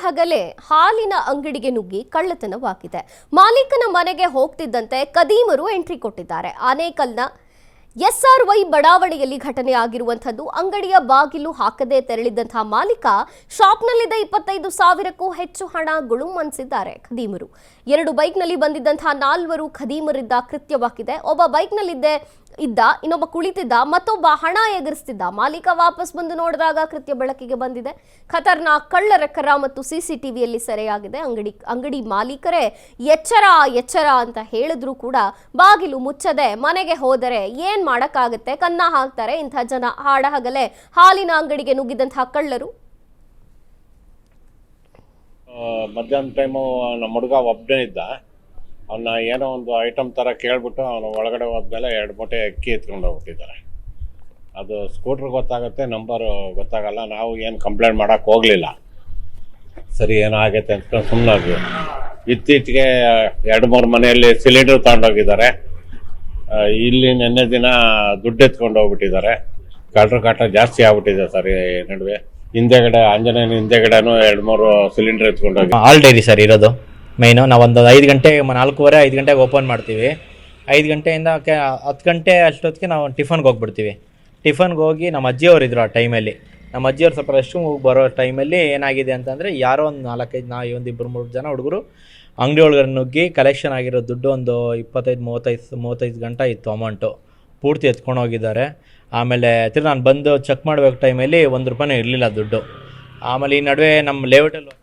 ಹಗಲೇ ಹಾಲಿನ ಅಂಗಡಿಗೆ ನುಗ್ಗಿ ಕಳ್ಳತನವಾಗಿದೆ. ಮಾಲೀಕನ ಮನೆಗೆ ಹೋಗ್ತಿದ್ದಂತೆ ಕದೀಮರು ಎಂಟ್ರಿ ಕೊಟ್ಟಿದ್ದಾರೆ. ಆನೇಕಲ್ನ SRY ಬಡಾವಣೆಯಲ್ಲಿ ಘಟನೆ ಆಗಿರುವಂಥದ್ದು. ಅಂಗಡಿಯ ಬಾಗಿಲು ಹಾಕದೆ ತೆರಳಿದಂತಹ ಮಾಲೀಕ ಶಾಪ್ನಲ್ಲಿದ್ದ 25,000ಕ್ಕೂ ಹೆಚ್ಚು ಹಣ ಗುಳುಮನ್ಸಿದ್ದಾರೆ ಖದೀಮರು. 2 ಬೈಕ್ನಲ್ಲಿ ಬಂದಿದ್ದಂತಹ 4 ಖದೀಮರಿದ್ದ ಕೃತ್ಯವಾಗಿದೆ. ಒಬ್ಬ ಬೈಕ್ನಲ್ಲಿದ್ದ ಇನ್ನೊಬ್ಬ ಕುಳಿತಿದ್ದ, ಮತ್ತೊಬ್ಬ ಹಣ ಎಗರಿಸ್ತಿದ್ದ. ಮಾಲೀಕ ವಾಪಸ್ ಬಂದು ನೋಡಿದಾಗ ಕೃತ್ಯ ಬೆಳಕಿಗೆ ಬಂದಿದೆ. ಖತರ್ನಾಕ್ ಕಳ್ಳರ ಕರ ಮತ್ತು CCTVಯಲ್ಲಿ ಸೆರೆಯಾಗಿದೆ. ಅಂಗಡಿ ಮಾಲೀಕರೇ ಎಚ್ಚರ ಅಂತ ಹೇಳಿದ್ರು ಕೂಡ ಬಾಗಿಲು ಮುಚ್ಚದೆ ಮನೆಗೆ ಹೋದರೆ ಏನ್ ಮಾಡಕ್ಕಾಗತ್ತೆ, ಕನ್ನ ಹಾಕ್ತಾರೆ ಇಂಥ ಜನ. ಹಾಡಹಗಲೇ ಹಾಲಿನ ಅಂಗಡಿಗೆ ನುಗ್ಗಿದಂತಹ ಕಳ್ಳರು. ಮಧ್ಯಾಹ್ನ ಟೈಮು ನಮ್ಮ ಹುಡುಗ ಒಬ್ಬನೇ ಇದ್ದ. ಅವನ್ನ ಏನೋ ಒಂದು ಐಟಮ್ ಥರ ಕೇಳ್ಬಿಟ್ಟು ಅವನು ಒಳಗಡೆ ಹೋದ್ಮೇಲೆ 2 ಮೂಟೆ ಅಕ್ಕಿ ಎತ್ಕೊಂಡು ಹೋಗ್ಬಿಟ್ಟಿದ್ದಾರೆ. ಅದು ಸ್ಕೂಟ್ರ್ ಗೊತ್ತಾಗುತ್ತೆ, ನಂಬರು ಗೊತ್ತಾಗಲ್ಲ. ನಾವು ಏನು ಕಂಪ್ಲೇಂಟ್ ಮಾಡೋಕ್ಕೆ ಹೋಗಲಿಲ್ಲ. ಸರಿ ಏನೋ ಆಗೈತೆ ಅಂದ್ಕೊಂಡು ಸುಮ್ಮನಾದ್ವಿ. ಇತ್ತೀಚೆಗೆ 2-3 ಮನೆಯಲ್ಲಿ ಸಿಲಿಂಡರ್ ತಗೊಂಡೋಗಿದ್ದಾರೆ. ಇಲ್ಲಿ ನಿನ್ನೆ ದಿನ ದುಡ್ಡು ಎತ್ಕೊಂಡು ಹೋಗ್ಬಿಟ್ಟಿದ್ದಾರೆ. ಕಳ್ಳರ ಕಾಟ ಜಾಸ್ತಿ ಆಗ್ಬಿಟ್ಟಿದೆ ಸರ್. ಈ ನಡುವೆ ಹಿಂದೆಗಡೆ ಆಂಜನೇಯನ ಹಿಂದೆಗಡೆನೂ 2-3 ಸಿಲಿಂಡರ್ ಎತ್ಕೊಂಡು ಹೋಗಿ. ಆಲ್ ಡೈರಿ ಸರ್ ಇರೋದು ಮೈನು. ನಾವೊಂದು 5 ಗಂಟೆ 4:15 5 ಗಂಟೆಗೆ ಓಪನ್ ಮಾಡ್ತೀವಿ. 5 ಗಂಟೆಯಿಂದ 10 ಗಂಟೆ ಅಷ್ಟೊತ್ತಿಗೆ ನಾವು ಟಿಫನ್ಗೆ ಹೋಗ್ಬಿಡ್ತೀವಿ. ಟಿಫನ್ಗೆ ಹೋಗಿ ನಮ್ಮ ಅಜ್ಜಿಯವರು ಇದ್ರು ಆ ಟೈಮಲ್ಲಿ. ನಮ್ಮ ಅಜ್ಜಿಯವ್ರು ಸ್ವಲ್ಪ ರೆಸ್ಟ್ ರೂಮ್ ಬರೋ ಟೈಮಲ್ಲಿ ಏನಾಗಿದೆ ಅಂತಂದರೆ, ಯಾರೋ ಒಂದು 4-5 ಒಂದು 2-3 ಜನ ಹುಡುಗರು ಅಂಗಡಿ ಒಳಗಡೆ ನುಗ್ಗಿ ಕಲೆಕ್ಷನ್ ಆಗಿರೋ ದುಡ್ಡು ಒಂದು 25-35 ಗಂಟೆ ಇತ್ತು ಅಮೌಂಟು ಪೂರ್ತಿ ಎತ್ಕೊಂಡು ಹೋಗಿದ್ದಾರೆ. ಆಮೇಲೆ ತಿರ್ಗಿ ನಾನು ಬಂದು ಚೆಕ್ ಮಾಡಬೇಕು ಟೈಮಲ್ಲಿ 1 ರೂಪಾಯಿನೂ ಇರಲಿಲ್ಲ ದುಡ್ಡು. ಆಮೇಲೆ ಈ ನಡುವೆ ನಮ್ಮ ಲೇಔಟಲ್ಲಿ